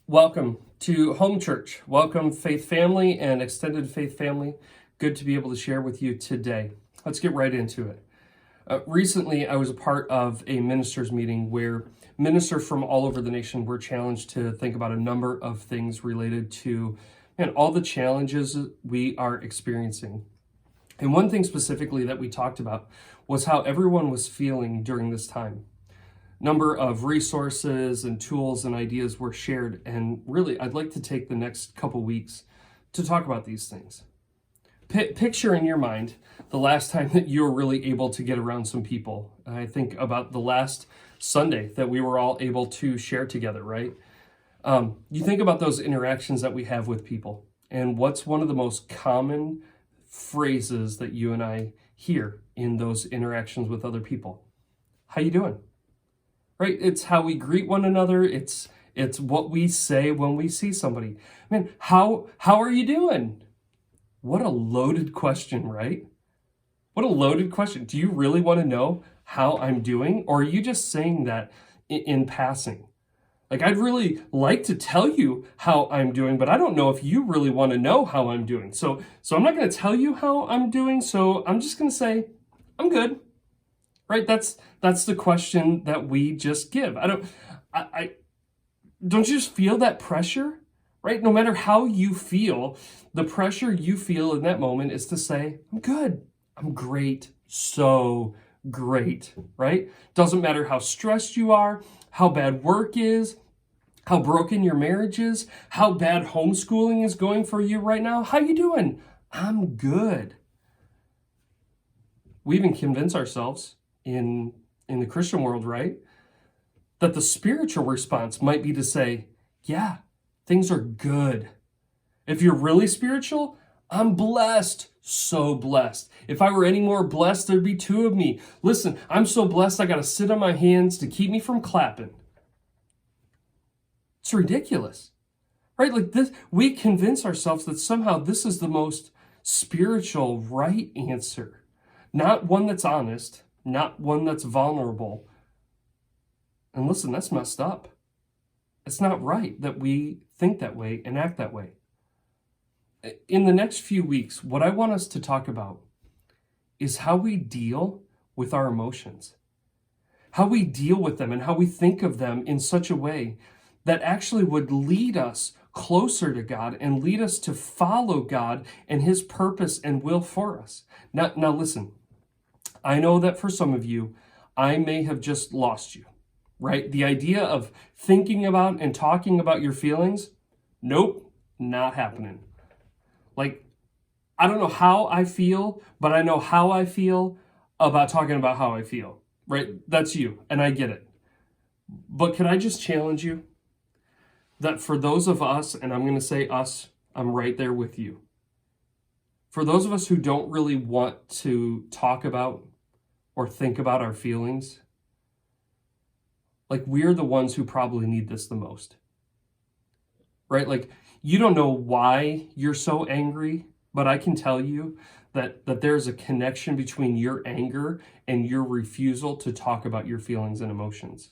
Welcome to Home Church. Welcome, Faith Family and Extended Faith Family. Good to be able to share with you today. Let's get right into it. Recently, I was a part of a ministers' meeting where ministers from all over the nation were challenged to think about a number of things related to all the challenges we are experiencing. And one thing specifically that we talked about was how everyone was feeling during this time. Number of resources and tools and ideas were shared, and really I'd like to take the next couple weeks to talk about these things. Picture in your mind the last time that you were really able to get around some people. I think about the last Sunday that we were all able to share together, right? You think about those interactions that we have with people, and what's one of the most common phrases that you and I hear in those interactions with other people? How you doing? Right? It's how we greet one another. It's what we say when we see somebody. Man, how are you doing? What a loaded question, right? What a loaded question. Do you really want to know how I'm doing? Or are you just saying that in passing? Like, I'd really like to tell you how I'm doing, but I don't know if you really want to know how I'm doing. So I'm not going to tell you how I'm doing. So I'm just going to say, I'm good. Right? That's the question that we just give. Don't you just feel that pressure? Right? No matter how you feel, the pressure you feel in that moment is to say, I'm good. I'm great. So great. Right? Doesn't matter how stressed you are, how bad work is, how broken your marriage is, how bad homeschooling is going for you right now. How you doing? I'm good. We even convince ourselves in the Christian world, right, that the spiritual response might be to say, yeah, things are good. If you're really spiritual, I'm blessed, so blessed. If I were any more blessed, there'd be two of me. Listen, I'm so blessed I got to sit on my hands to keep me from clapping. It's ridiculous, right? Like this, we convince ourselves that somehow this is the most spiritual right answer, not one that's honest, not one that's vulnerable. And listen, that's messed up. It's not right that we think that way and act that way. In the next few weeks, what I want us to talk about is how we deal with our emotions, how we deal with them and how we think of them in such a way that actually would lead us closer to God and lead us to follow God and His purpose and will for us. Now listen, I know that for some of you, I may have just lost you, right? The idea of thinking about and talking about your feelings, nope, not happening. Like, I don't know how I feel, but I know how I feel about talking about how I feel, right? That's you, and I get it. But can I just challenge you that for those of us, and I'm going to say us, I'm right there with you. For those of us who don't really want to talk about or think about our feelings, like, we're the ones who probably need this the most, right? Like, you don't know why you're so angry, but I can tell you that there's a connection between your anger and your refusal to talk about your feelings and emotions.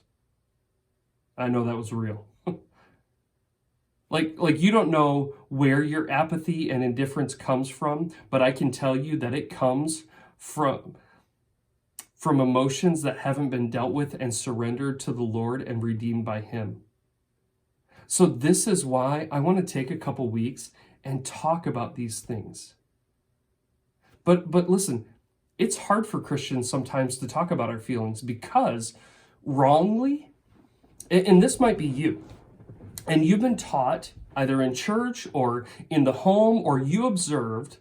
I know that was real. Like you don't know where your apathy and indifference comes from, but I can tell you that it comes from emotions that haven't been dealt with and surrendered to the Lord and redeemed by Him. So this is why I want to take a couple weeks and talk about these things. But listen, it's hard for Christians sometimes to talk about our feelings because wrongly, and this might be you, and you've been taught either in church or in the home, or you observed,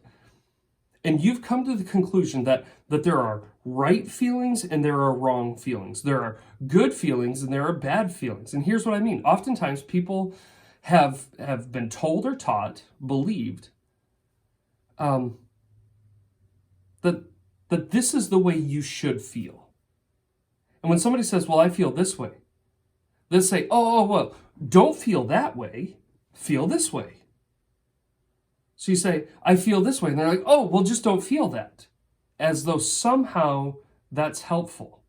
and you've come to the conclusion that there are right feelings and there are wrong feelings. There are good feelings and there are bad feelings. And here's what I mean. Oftentimes people have been told or taught, believed, that this is the way you should feel. And when somebody says, well, I feel this way, they say, oh, well, don't feel that way, feel this way. So you say, I feel this way. And they're like, oh, well, just don't feel that. As though somehow that's helpful.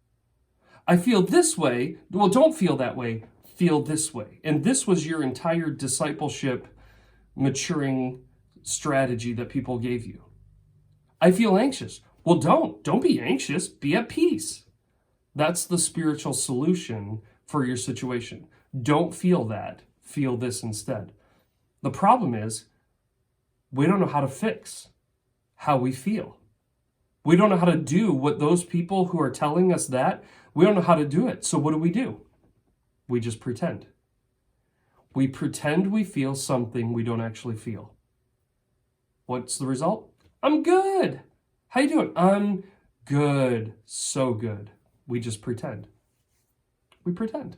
I feel this way. Well, don't feel that way. feel this way. And this was your entire discipleship maturing strategy that people gave you. I feel anxious. Well, don't be anxious. Be at peace. That's the spiritual solution for your situation. Don't feel that. Feel this instead. The problem is we don't know how to fix how we feel. We don't know how to do what those people who are telling us that, we don't know how to do it. So what do? We just pretend. We pretend we feel something we don't actually feel. What's the result? I'm good. How you doing? I'm good. So good. We just pretend. We pretend.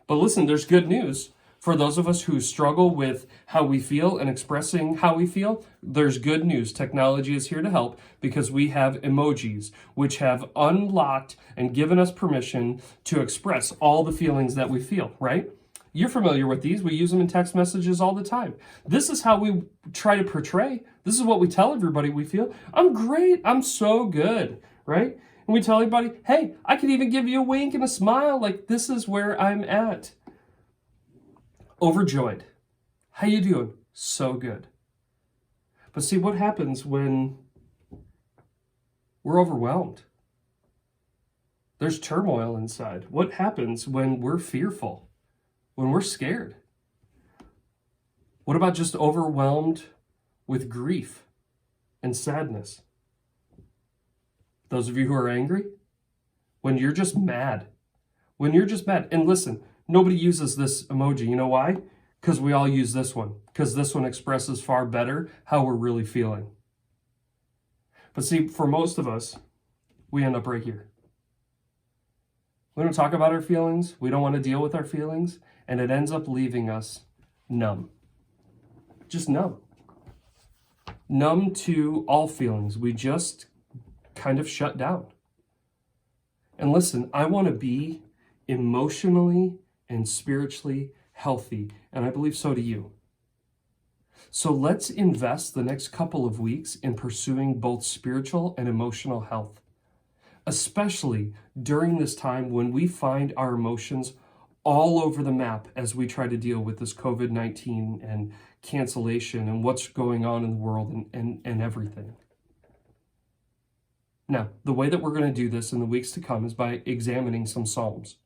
But listen, there's good news. For those of us who struggle with how we feel and expressing how we feel, there's good news. Technology is here to help because we have emojis, which have unlocked and given us permission to express all the feelings that we feel, right? You're familiar with these. We use them in text messages all the time. This is how we try to portray. This is what we tell everybody we feel. I'm great. I'm so good, right? And we tell everybody, hey, I could even give you a wink and a smile. Like, this is where I'm at. Overjoyed. How you doing? So good. But see, what happens when we're overwhelmed? There's turmoil inside. What happens when we're fearful? When we're scared? What about just overwhelmed with grief and sadness? Those of you who are angry? When you're just mad. When you're just mad. And listen, nobody uses this emoji. You know why? Because we all use this one. Because this one expresses far better how we're really feeling. But see, for most of us, we end up right here. We don't talk about our feelings. We don't want to deal with our feelings. And it ends up leaving us numb. Just numb. Numb to all feelings. We just kind of shut down. And listen, I want to be emotionally and spiritually healthy, and I believe so do you. So let's invest the next couple of weeks in pursuing both spiritual and emotional health, especially during this time when we find our emotions all over the map as we try to deal with this COVID-19 and cancellation and what's going on in the world and everything. Now, the way that we're going to do this in the weeks to come is by examining some Psalms.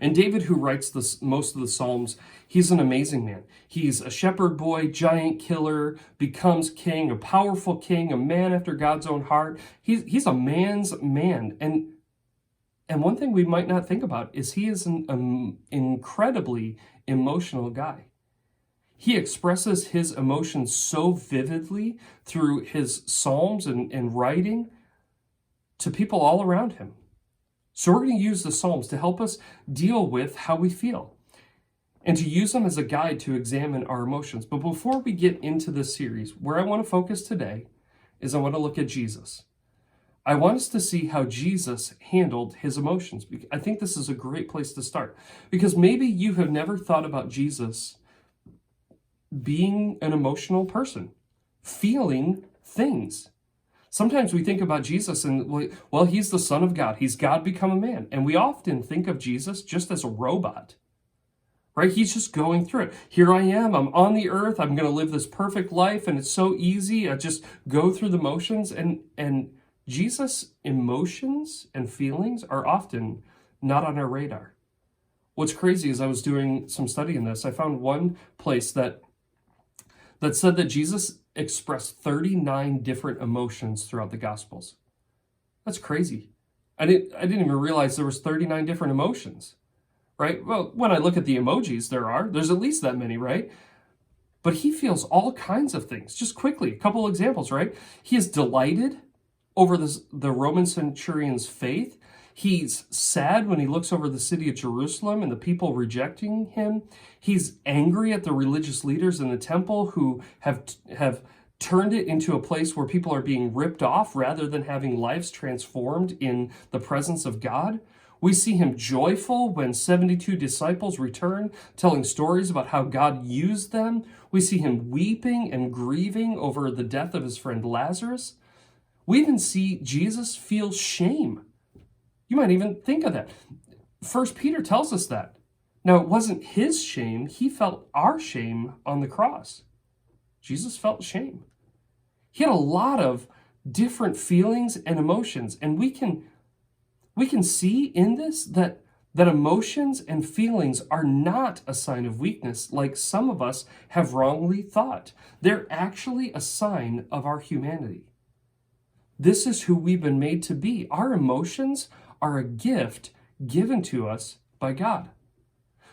And David, who writes most of the Psalms, he's an amazing man. He's a shepherd boy, giant killer, becomes king, a powerful king, a man after God's own heart. He's a man's man. And one thing we might not think about is he is an incredibly emotional guy. He expresses his emotions so vividly through his Psalms and writing to people all around him. So we're going to use the Psalms to help us deal with how we feel and to use them as a guide to examine our emotions. But before we get into this series, where I want to focus today is I want to look at Jesus. I want us to see how Jesus handled his emotions. I think this is a great place to start because maybe you have never thought about Jesus being an emotional person, feeling things. Sometimes we think about Jesus and, well, he's the Son of God. He's God become a man. And we often think of Jesus just as a robot, right? He's just going through it. Here I am. I'm on the earth. I'm going to live this perfect life. And it's so easy. I just go through the motions. And Jesus' emotions and feelings are often not on our radar. What's crazy is I was doing some study in this. I found one place that said that Jesus expressed 39 different emotions throughout the Gospels. That's crazy. I didn't even realize there was 39 different emotions, right? Well, when I look at the emojis, there's at least that many, right? But he feels all kinds of things. Just quickly, a couple examples, right? He is delighted over the Roman centurion's faith. He's sad when he looks over the city of Jerusalem and the people rejecting him. He's angry at the religious leaders in the temple who have turned it into a place where people are being ripped off rather than having lives transformed in the presence of God. We see him joyful when 72 disciples return, telling stories about how God used them. We see him weeping and grieving over the death of his friend Lazarus. We even see Jesus feel shame. You might even think of that. 1 Peter tells us that Now, it wasn't his shame. He felt our shame on the cross. Jesus felt shame. He had a lot of different feelings and emotions, and we can see in this that emotions and feelings are not a sign of weakness like some of us have wrongly thought. They're actually a sign of our humanity. This is who we've been made to be. Our emotions are a gift given to us by God.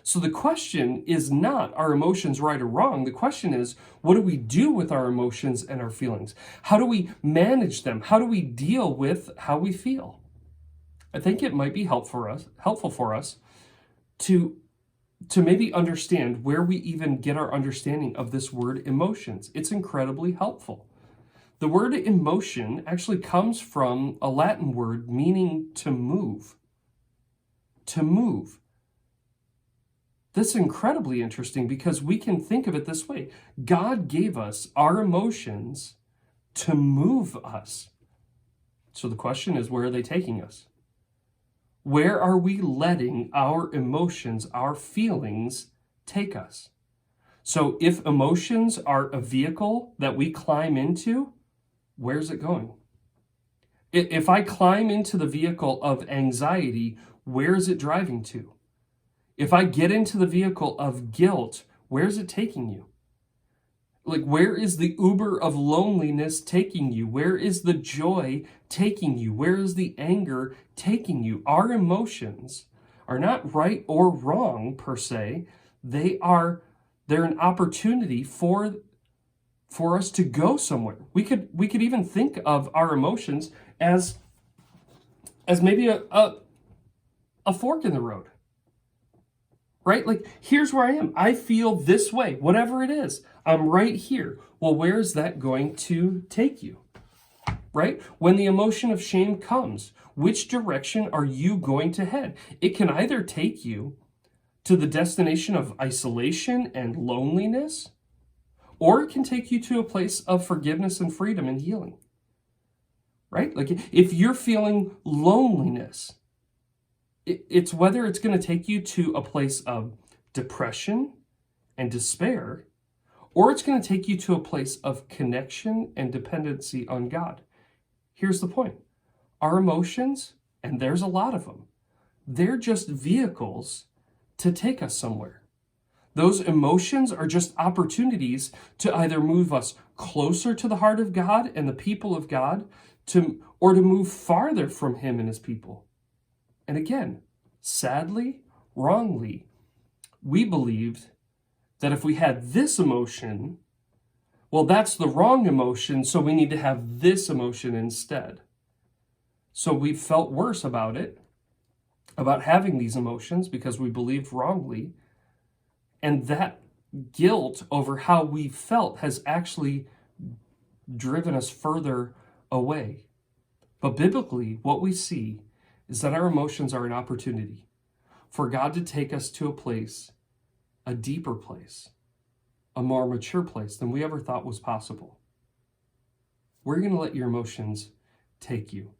So the question is not, are emotions right or wrong? The question is, what do we do with our emotions and our feelings? How do we manage them? How do we deal with how we feel? I think it might be helpful for us to maybe understand where we even get our understanding of this word emotions. It's incredibly helpful. The word emotion actually comes from a Latin word meaning to move. To move. That's incredibly interesting because we can think of it this way. God gave us our emotions to move us. So the question is, where are they taking us? Where are we letting our emotions, our feelings, take us? So if emotions are a vehicle that we climb into, where's it going? If I climb into the vehicle of anxiety, where is it driving to? If I get into the vehicle of guilt, where's it taking you? Like, where is the Uber of loneliness taking you? Where is the joy taking you? Where is the anger taking you? Our emotions are not right or wrong per se. They're an opportunity for us to go somewhere. We could even think of our emotions as maybe a fork in the road. Right? Like, here's where I am. I feel this way, whatever it is. I'm right here. Well, where is that going to take you? Right? When the emotion of shame comes, which direction are you going to head? It can either take you to the destination of isolation and loneliness, or it can take you to a place of forgiveness and freedom and healing. Right? Like, if you're feeling loneliness, it's whether it's going to take you to a place of depression and despair, or it's going to take you to a place of connection and dependency on God. Here's the point. Our emotions, and there's a lot of them, they're just vehicles to take us somewhere. Those emotions are just opportunities to either move us closer to the heart of God and the people of God, or to move farther from Him and His people. And again, sadly, wrongly, we believed that if we had this emotion, well, that's the wrong emotion, so we need to have this emotion instead. So we felt worse about it, about having these emotions, because we believed wrongly. And that guilt over how we felt has actually driven us further away. But biblically, what we see is that our emotions are an opportunity for God to take us to a place, a deeper place, a more mature place than we ever thought was possible. We're going to let your emotions take you.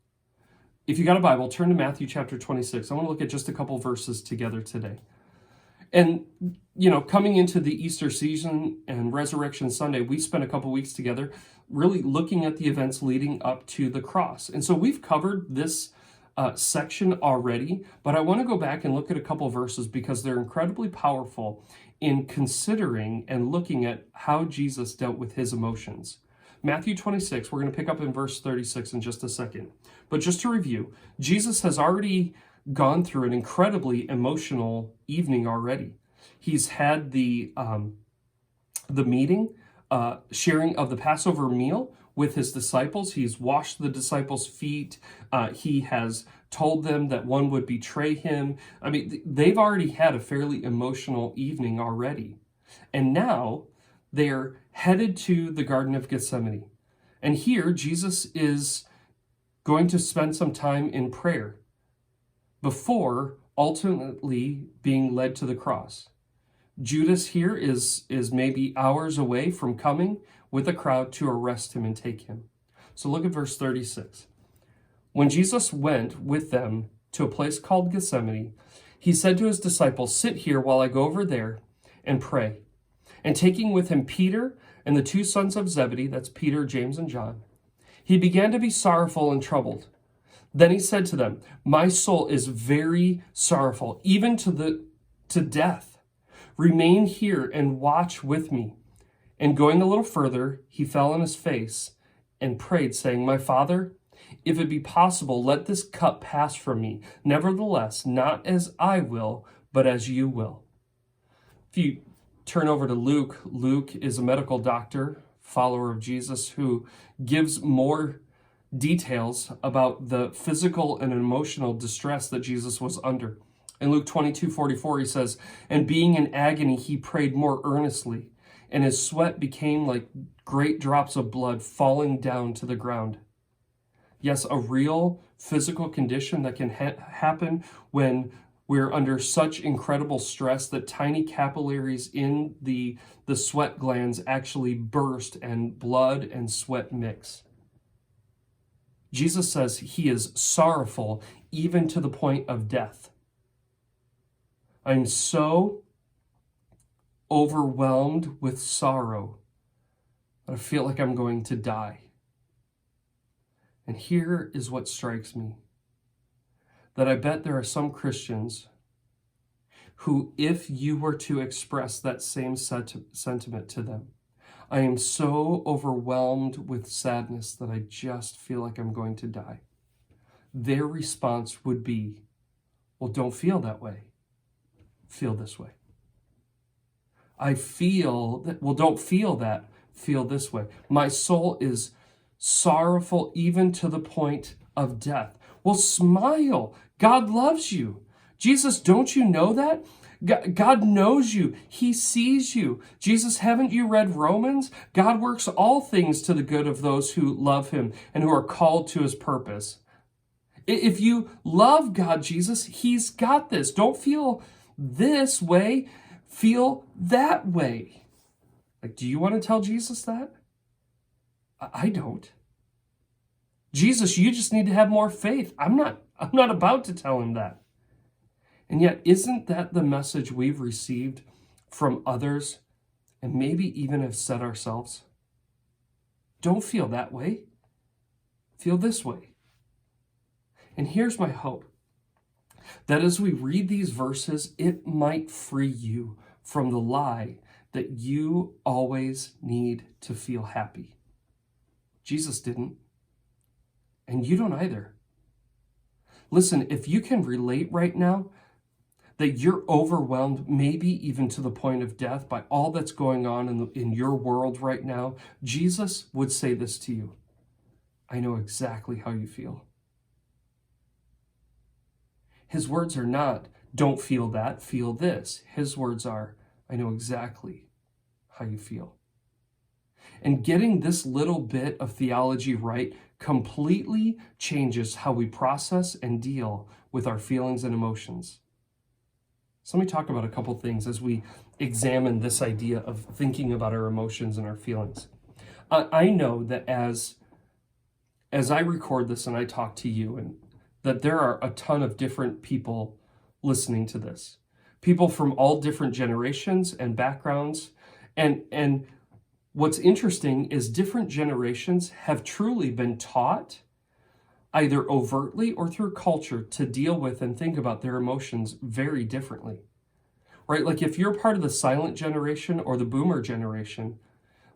If you got a Bible, turn to Matthew chapter 26. I want to look at just a couple verses together today. And, coming into the Easter season and Resurrection Sunday, we spent a couple weeks together really looking at the events leading up to the cross. And so we've covered this section already, but I want to go back and look at a couple verses because they're incredibly powerful in considering and looking at how Jesus dealt with his emotions. Matthew 26, we're going to pick up in verse 36 in just a second. But just to review, Jesus has already gone through an incredibly emotional evening already. He's had the meeting, sharing of the Passover meal with his disciples. He's washed the disciples' feet. He has told them that one would betray him. I mean, they've already had a fairly emotional evening already. And now they're headed to the Garden of Gethsemane. And here, Jesus is going to spend some time in prayer before ultimately being led to the cross. Judas here is maybe hours away from coming with a crowd to arrest him and take him. So look at verse 36. When Jesus went with them to a place called Gethsemane, He said to his disciples, "Sit here while I go over there and pray." And taking with him Peter and the two sons of Zebedee, that's Peter, James, and John, he began to be sorrowful and troubled. Then he said to them, "My soul is very sorrowful, even to death. Remain here and watch with me." And going a little further, he fell on his face and prayed, saying, "My Father, if it be possible, let this cup pass from me. Nevertheless, not as I will, but as you will." If you turn over to Luke, Luke is a medical doctor, follower of Jesus, who gives more details about the physical and emotional distress that Jesus was under. In Luke 22:44, he says, "And being in agony, he prayed more earnestly, and his sweat became like great drops of blood falling down to the ground." Yes, a real physical condition that can happen when we're under such incredible stress that tiny capillaries in the sweat glands actually burst and blood and sweat mix. Jesus says he is sorrowful even to the point of death. I'm so overwhelmed with sorrow that I feel like I'm going to die. And here is what strikes me, that I bet there are some Christians who, if you were to express that same sentiment to them, "I am so overwhelmed with sadness that I just feel like I'm going to die," their response would be, "Well, don't feel that way. Feel this way." "I feel that," "Well, don't feel that. Feel this way." "My soul is sorrowful even to the point of death." Well, smile. God loves you. Jesus, don't you know that? God knows you. He sees you. Jesus, haven't you read Romans? God works all things to the good of those who love him and who are called to his purpose. If you love God, Jesus, he's got this. Don't feel this way. Feel that way. Like, do you want to tell Jesus that? I don't. "Jesus, you just need to have more faith." I'm not about to tell him that. And yet, isn't that the message we've received from others and maybe even have said ourselves? Don't feel that way. Feel this way. And here's my hope, that as we read these verses, it might free you from the lie that you always need to feel happy. Jesus didn't, and you don't either. Listen, if you can relate right now that you're overwhelmed, maybe even to the point of death, by all that's going on in your world right now, Jesus would say this to you: "I know exactly how you feel." His words are not, "Don't feel that, feel this." His words are, "I know exactly how you feel." And getting this little bit of theology right completely changes how we process and deal with our feelings and emotions. So let me talk about a couple things as we examine this idea of thinking about our emotions and our feelings. I know that as I record this and I talk to you, and that there are a ton of different people listening to this, people from all different generations and backgrounds. And what's interesting is different generations have truly been taught, either overtly or through culture, to deal with and think about their emotions very differently, right? Like if you're part of the silent generation or the boomer generation,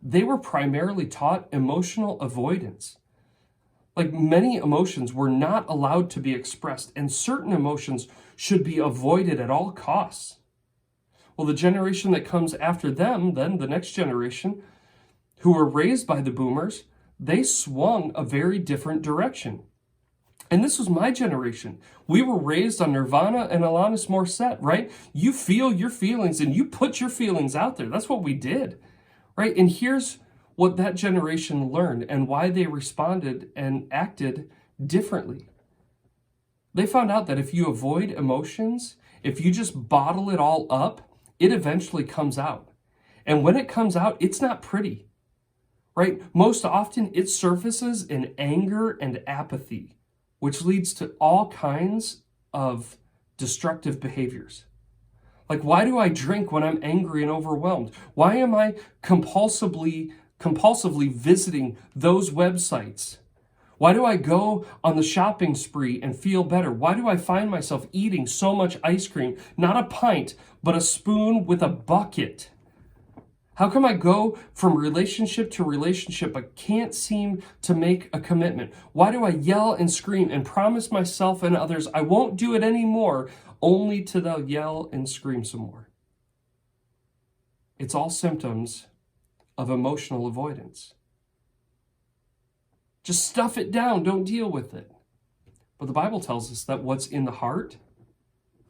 they were primarily taught emotional avoidance. Like many emotions were not allowed to be expressed, and certain emotions should be avoided at all costs. Well, the generation that comes after them, then the next generation, who were raised by the boomers, they swung a very different direction. And this was my generation. We were raised on Nirvana and Alanis Morissette, right? You feel your feelings and you put your feelings out there. That's what we did, right? And here's what that generation learned and why they responded and acted differently. They found out that if you avoid emotions, if you just bottle it all up, it eventually comes out. And when it comes out, it's not pretty, right? Most often it surfaces in anger and apathy, which leads to all kinds of destructive behaviors. Like, why do I drink when I'm angry and overwhelmed? Why am I compulsively visiting those websites? Why do I go on the shopping spree and feel better? Why do I find myself eating so much ice cream? Not a pint, but a spoon with a bucket. How come I go from relationship to relationship but can't seem to make a commitment? Why do I yell and scream and promise myself and others I won't do it anymore, only to then yell and scream some more? It's all symptoms of emotional avoidance. Just stuff it down, don't deal with it. But the Bible tells us that what's in the heart,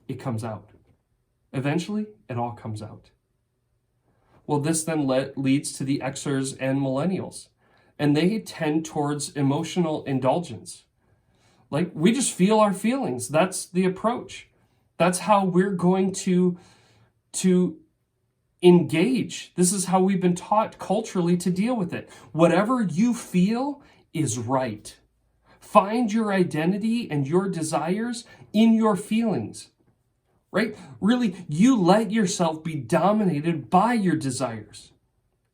it comes out. Eventually, it all comes out. Well, this then leads to the Xers and millennials, and they tend towards emotional indulgence. Like, we just feel our feelings. That's the approach. That's how we're going to engage. This is how we've been taught culturally to deal with it. Whatever you feel is right. Find your identity and your desires in your feelings. Right? Really, you let yourself be dominated by your desires.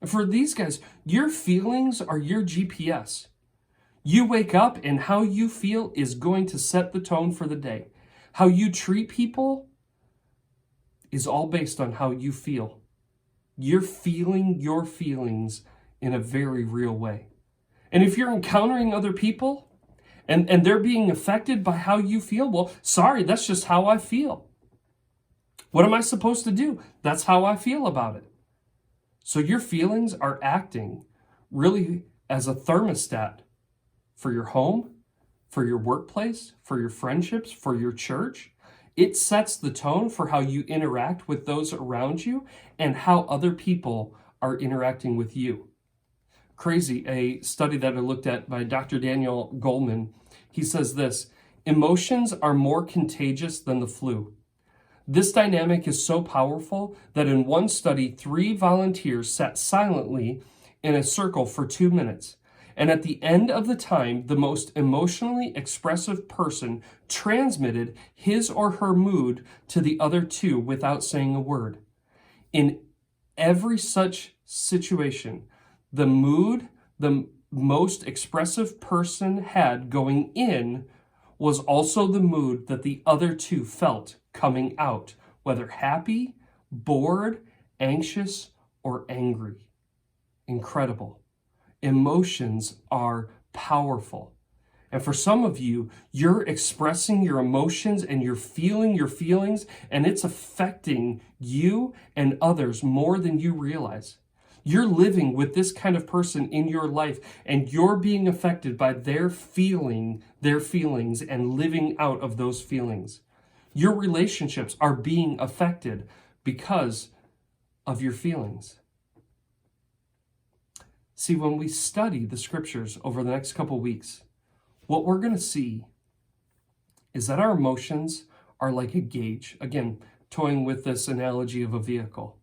And for these guys, your feelings are your GPS. You wake up and how you feel is going to set the tone for the day. How you treat people is all based on how you feel. You're feeling your feelings in a very real way. And if you're encountering other people and they're being affected by how you feel, well, sorry, that's just how I feel. What am I supposed to do? That's how I feel about it. So your feelings are acting really as a thermostat for your home, for your workplace, for your friendships, for your church. It sets the tone for how you interact with those around you and how other people are interacting with you. Crazy, a study that I looked at by Dr. Daniel Goleman, he says this: emotions are more contagious than the flu. This dynamic is so powerful that in one study, 3 volunteers sat silently in a circle for 2 minutes. And at the end of the time, the most emotionally expressive person transmitted his or her mood to the other 2 without saying a word. In every such situation, the mood the most expressive person had going in was also the mood that the other 2 felt coming out, whether happy, bored, anxious, or angry. Incredible. Emotions are powerful. And for some of you, you're expressing your emotions and you're feeling your feelings, and it's affecting you and others more than you realize. You're living with this kind of person in your life, and you're being affected by their feelings and living out of those feelings. Your relationships are being affected because of your feelings. See, when we study the scriptures over the next couple weeks, what we're going to see is that our emotions are like a gauge. Again, toying with this analogy of a vehicle.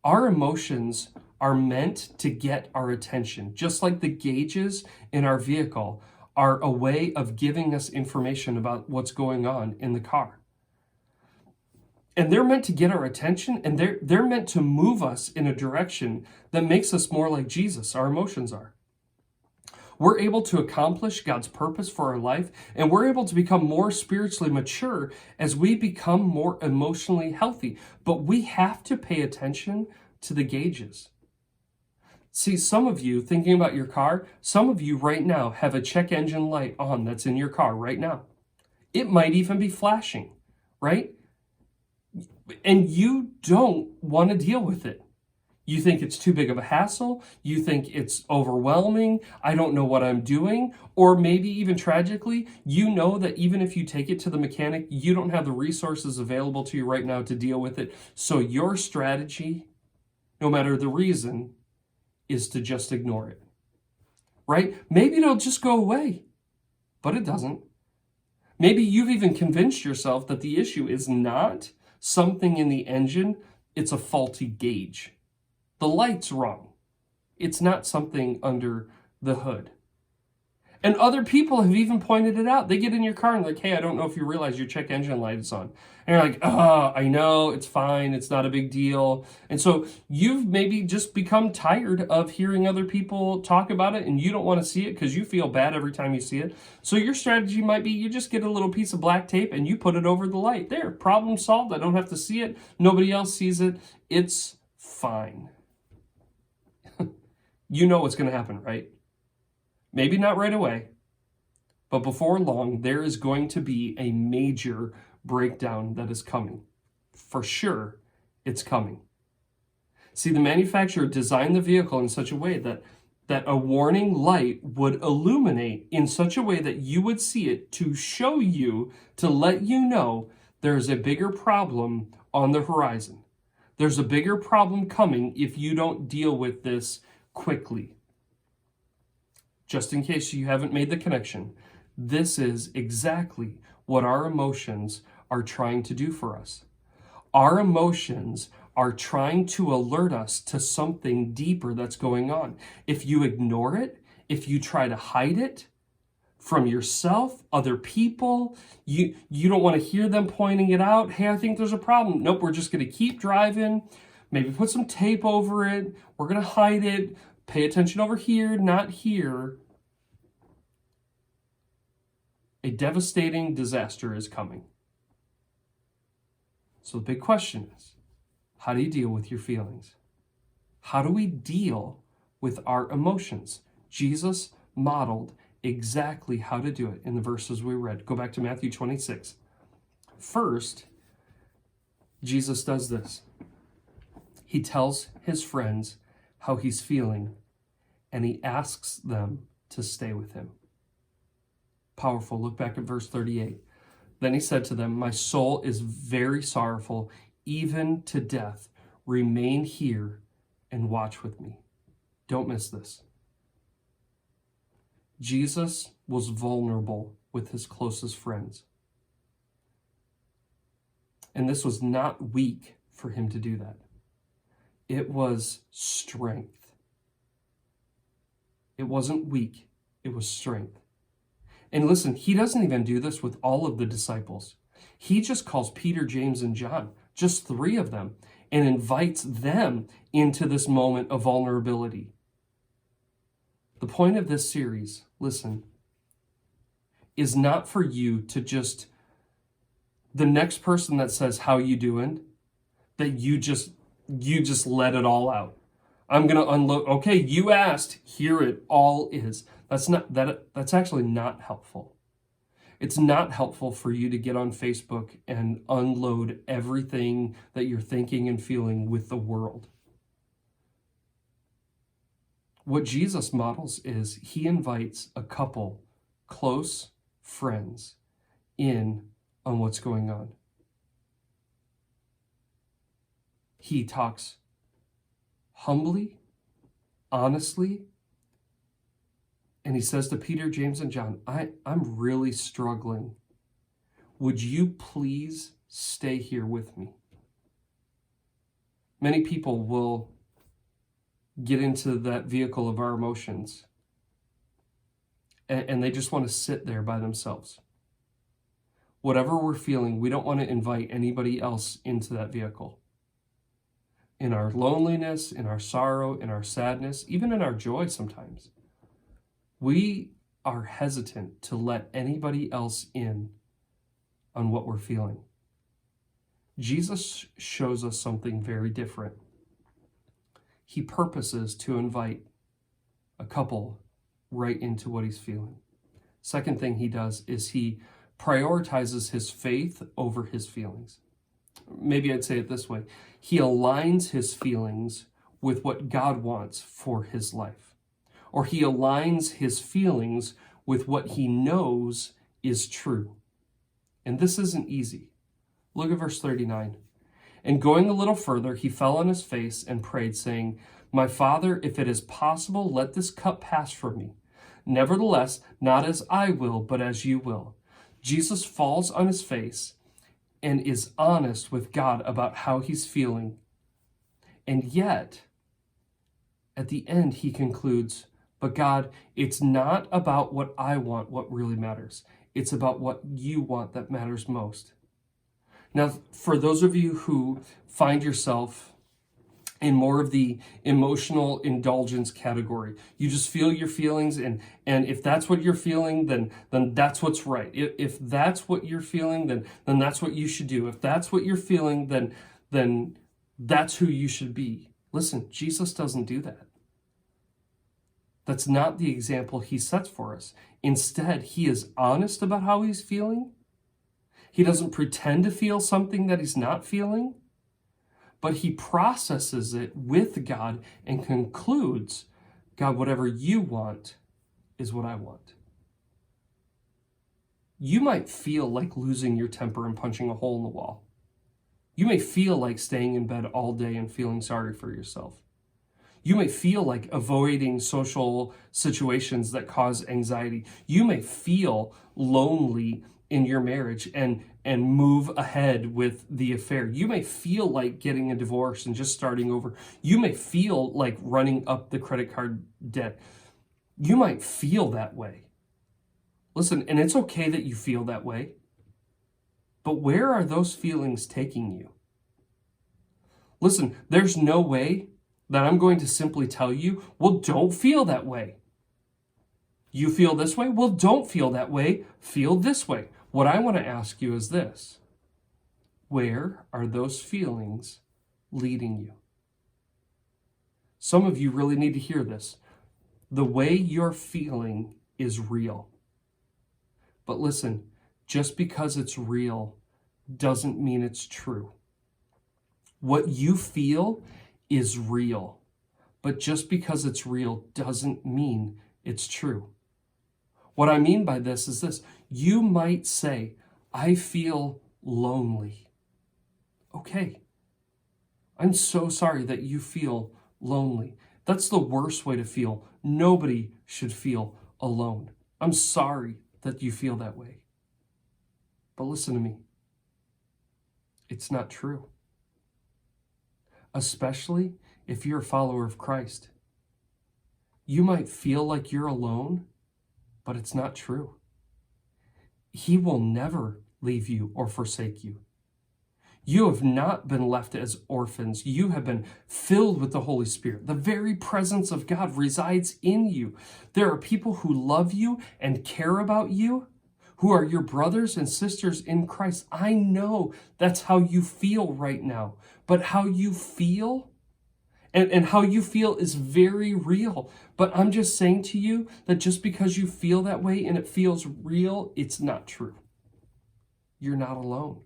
Our emotions are meant to get our attention, just like the gauges in our vehicle are a way of giving us information about what's going on in the car. And they're meant to get our attention, and they're meant to move us in a direction that makes us more like Jesus. Our emotions are. We're able to accomplish God's purpose for our life, and we're able to become more spiritually mature as we become more emotionally healthy. But we have to pay attention to the gauges. See, some of you thinking about your car, some of you right now have a check engine light on that's in your car right now. It might even be flashing, right? And you don't want to deal with it. You think it's too big of a hassle. You think it's overwhelming. I don't know what I'm doing. Or maybe even tragically, you know that even if you take it to the mechanic, you don't have the resources available to you right now to deal with it. So your strategy, no matter the reason, is to just ignore it. Right? Maybe it'll just go away, but it doesn't. Maybe you've even convinced yourself that the issue is not something in the engine, it's a faulty gauge. The light's wrong. It's not something under the hood. And other people have even pointed it out. They get in your car and they're like, hey, I don't know if you realize your check engine light is on. And you're like, oh, I know, it's fine, it's not a big deal. And so you've maybe just become tired of hearing other people talk about it, and you don't want to see it because you feel bad every time you see it. So your strategy might be you just get a little piece of black tape and you put it over the light. There, problem solved. I don't have to see it. Nobody else sees it. It's fine. You know what's going to happen, right? Maybe not right away, but before long, there is going to be a major breakdown that is coming. For sure, it's coming. See, the manufacturer designed the vehicle in such a way that a warning light would illuminate in such a way that you would see it to show you, to let you know there's a bigger problem on the horizon. There's a bigger problem coming if you don't deal with this quickly. Just in case you haven't made the connection, this is exactly what our emotions are trying to do for us. Our emotions are trying to alert us to something deeper that's going on. If you ignore it, if you try to hide it from yourself, other people, you don't want to hear them pointing it out. Hey, I think there's a problem. Nope, we're just going to keep driving. Maybe put some tape over it. We're going to hide it. Pay attention over here, not here. A devastating disaster is coming. So the big question is, how do you deal with your feelings? How do we deal with our emotions? Jesus modeled exactly how to do it in the verses we read. Go back to Matthew 26. First, Jesus does this. He tells his friends how he's feeling, and he asks them to stay with him. Powerful. Look back at verse 38. Then he said to them, my soul is very sorrowful, even to death. Remain here and watch with me. Don't miss this. Jesus was vulnerable with his closest friends. And this was not weak for him to do that. It was strength. It wasn't weak. It was strength. And listen, he doesn't even do this with all of the disciples. He just calls Peter, James, and John, just 3 of them, and invites them into this moment of vulnerability. The point of this series, listen, is not for you to just, the next person that says, how you doing, that you just let it all out. I'm going to unload. Okay, you asked, here it all is. That's actually not helpful. It's not helpful for you to get on Facebook and unload everything that you're thinking and feeling with the world. What Jesus models is he invites a couple close friends in on what's going on. He talks humbly, honestly, and he says to Peter, James, and John, I'm really struggling. Would you please stay here with me? Many people will get into that vehicle of our emotions, and they just want to sit there by themselves. Whatever we're feeling, we don't want to invite anybody else into that vehicle. In our loneliness, in our sorrow, in our sadness, even in our joy sometimes, we are hesitant to let anybody else in on what we're feeling. Jesus shows us something very different. He purposes to invite a couple right into what he's feeling. Second thing he does is he prioritizes his faith over his feelings. Maybe I'd say it this way. He aligns his feelings with what God wants for his life. Or he aligns his feelings with what he knows is true. And this isn't easy. Look at verse 39. And going a little further, he fell on his face and prayed, saying, my Father, if it is possible, let this cup pass from me. Nevertheless, not as I will, but as you will. Jesus falls on his face and is honest with God about how he's feeling. And yet, at the end, he concludes, But God, it's not about what I want, what really matters. It's about what you want that matters most. Now, for those of you who find yourself in more of the emotional indulgence category, you just feel your feelings, and if that's what you're feeling, then that's what's right. If that's what you're feeling, then that's what you should do. If that's what you're feeling, then that's who you should be. Listen, Jesus doesn't do that. That's not the example he sets for us. Instead, he is honest about how he's feeling. He doesn't pretend to feel something that he's not feeling, but he processes it with God and concludes, God, whatever you want is what I want. You might feel like losing your temper and punching a hole in the wall. You may feel like staying in bed all day and feeling sorry for yourself. You may feel like avoiding social situations that cause anxiety. You may feel lonely in your marriage and move ahead with the affair. You may feel like getting a divorce and just starting over. You may feel like running up the credit card debt. You might feel that way. Listen, and it's okay that you feel that way, but where are those feelings taking you? Listen, there's no way that I'm going to simply tell you, well, don't feel that way. You feel this way? Well, don't feel that way. Feel this way. What I want to ask you is this: where are those feelings leading you? Some of you really need to hear this. The way you're feeling is real. But listen, just because it's real doesn't mean it's true. What you feel is real, but just because it's real doesn't mean it's true. What I mean by this is this: you might say, I feel lonely. Okay. I'm so sorry that you feel lonely. That's the worst way to feel. Nobody should feel alone. I'm sorry that you feel that way. But listen to me. It's not true. Especially if you're a follower of Christ. You might feel like you're alone, but it's not true. He will never leave you or forsake you. You have not been left as orphans. You have been filled with the Holy Spirit. The very presence of God resides in you. There are people who love you and care about you, who are your brothers and sisters in Christ. I know that's how you feel right now, but how you feel and how you feel is very real. But I'm just saying to you that just because you feel that way and it feels real, it's not true. You're not alone.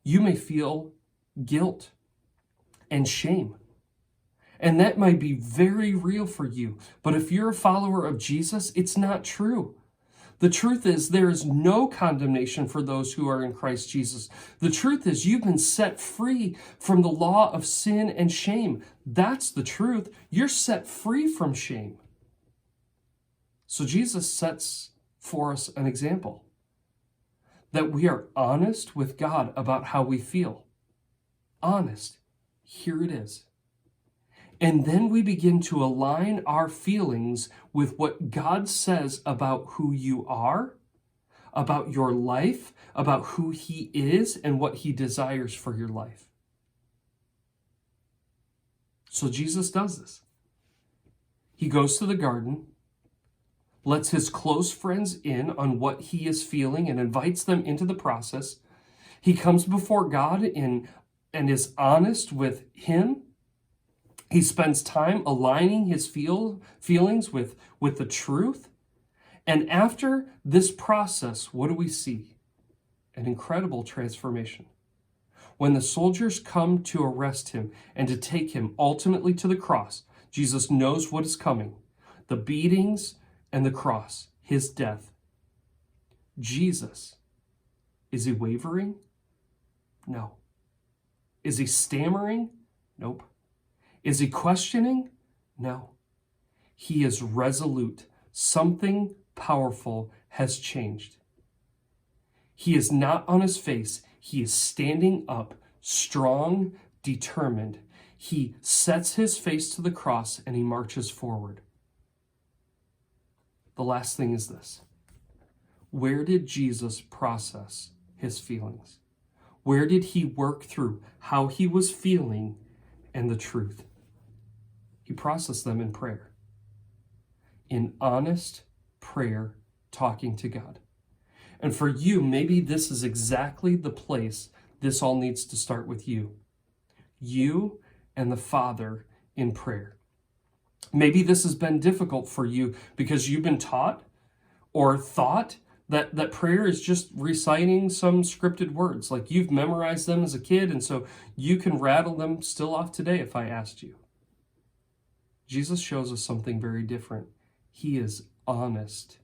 You may feel guilt and shame, and that might be very real for you. But if you're a follower of Jesus, it's not true. The truth is, there is no condemnation for those who are in Christ Jesus. The truth is, you've been set free from the law of sin and shame. That's the truth. You're set free from shame. So Jesus sets for us an example that we are honest with God about how we feel. Honest. Here it is. And then we begin to align our feelings with what God says about who you are, about your life, about who He is, and what He desires for your life. So Jesus does this. He goes to the garden, lets His close friends in on what He is feeling, and invites them into the process. He comes before God and is honest with Him. He spends time aligning his feelings with the truth. And after this process, what do we see? An incredible transformation. When the soldiers come to arrest him and to take him ultimately to the cross, Jesus knows what is coming: the beatings and the cross, his death. Jesus, is he wavering? No. Is he stammering? Nope. Is he questioning? No. He is resolute. Something powerful has changed. He is not on his face. He is standing up, strong, determined. He sets his face to the cross and he marches forward. The last thing is this. Where did Jesus process his feelings? Where did he work through how he was feeling and the truth? He processed them in prayer. In honest prayer, talking to God. And for you, maybe this is exactly the place this all needs to start with you. You and the Father in prayer. Maybe this has been difficult for you because you've been taught or thought that prayer is just reciting some scripted words. Like you've memorized them as a kid, and so you can rattle them still off today if I asked you. Jesus shows us something very different. He is honest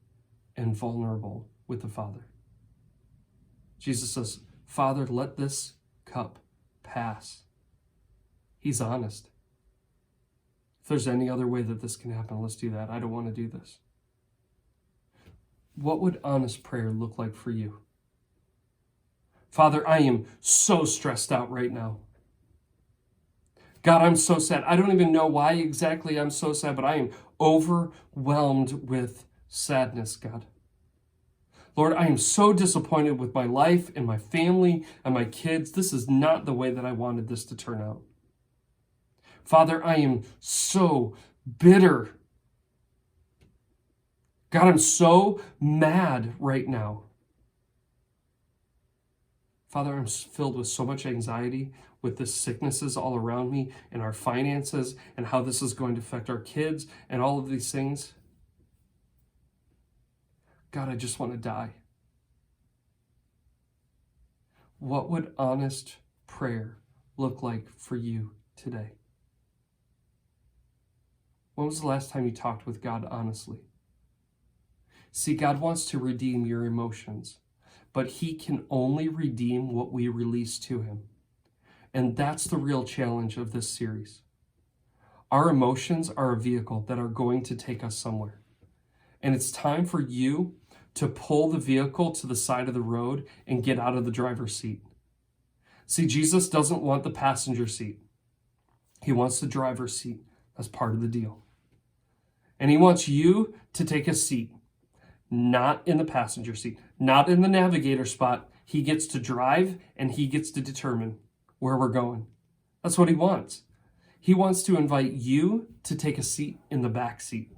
and vulnerable with the Father. Jesus says, Father, let this cup pass. He's honest. If there's any other way that this can happen, let's do that. I don't want to do this. What would honest prayer look like for you? Father, I am so stressed out right now. God, I'm so sad. I don't even know why exactly I'm so sad, but I am overwhelmed with sadness, God. Lord, I am so disappointed with my life and my family and my kids. This is not the way that I wanted this to turn out. Father, I am so bitter. God, I'm so mad right now. Father, I'm filled with so much anxiety with the sicknesses all around me and our finances and how this is going to affect our kids and all of these things. God, I just want to die. What would honest prayer look like for you today? When was the last time you talked with God honestly? See, God wants to redeem your emotions, but he can only redeem what we release to him. And that's the real challenge of this series. Our emotions are a vehicle that are going to take us somewhere. And it's time for you to pull the vehicle to the side of the road and get out of the driver's seat. See, Jesus doesn't want the passenger seat. He wants the driver's seat. That's part of the deal. And he wants you to take a seat, not in the passenger seat, not in the navigator spot. He gets to drive and he gets to determine where we're going. That's what he wants. He wants to invite you to take a seat in the back seat.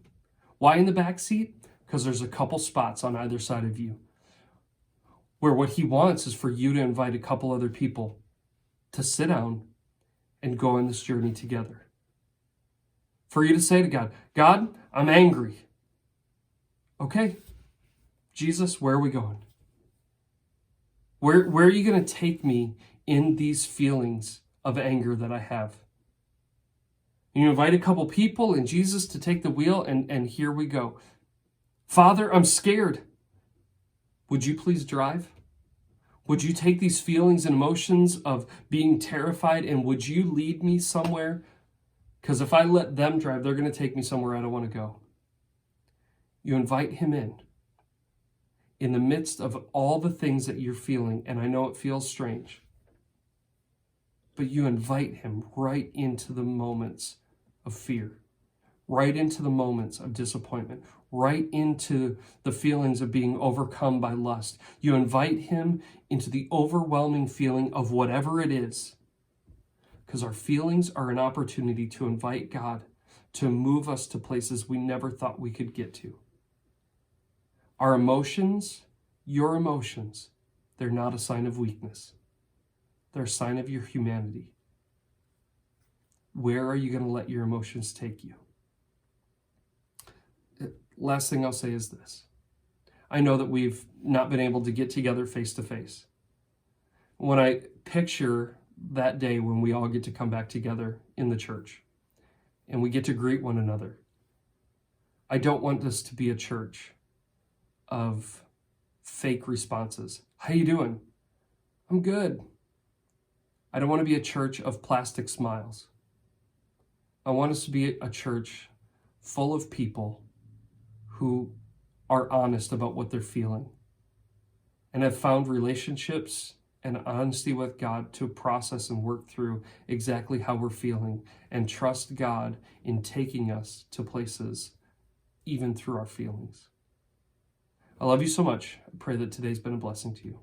Why in the back seat? Because there's a couple spots on either side of you where what he wants is for you to invite a couple other people to sit down and go on this journey together. For you to say to God, God, I'm angry. Okay, Jesus, where are we going? Where are you going to take me in these feelings of anger that I have? And you invite a couple people and Jesus to take the wheel, and here we go. Father, I'm scared. Would you please drive? Would you take these feelings and emotions of being terrified and would you lead me somewhere? Because if I let them drive, they're going to take me somewhere I don't want to go. You invite him in the midst of all the things that you're feeling, and I know it feels strange, but you invite him right into the moments of fear, right into the moments of disappointment, right into the feelings of being overcome by lust. You invite him into the overwhelming feeling of whatever it is, because our feelings are an opportunity to invite God to move us to places we never thought we could get to. Our emotions, your emotions, they're not a sign of weakness. They're a sign of your humanity. Where are you going to let your emotions take you? Last thing I'll say is this. I know that we've not been able to get together face to face. When I picture that day when we all get to come back together in the church and we get to greet one another, I don't want this to be a church of fake responses. How you doing? I'm good. I don't want to be a church of plastic smiles. I want us to be a church full of people who are honest about what they're feeling and have found relationships and honesty with God to process and work through exactly how we're feeling and trust God in taking us to places even through our feelings. I love you so much. I pray that today's been a blessing to you.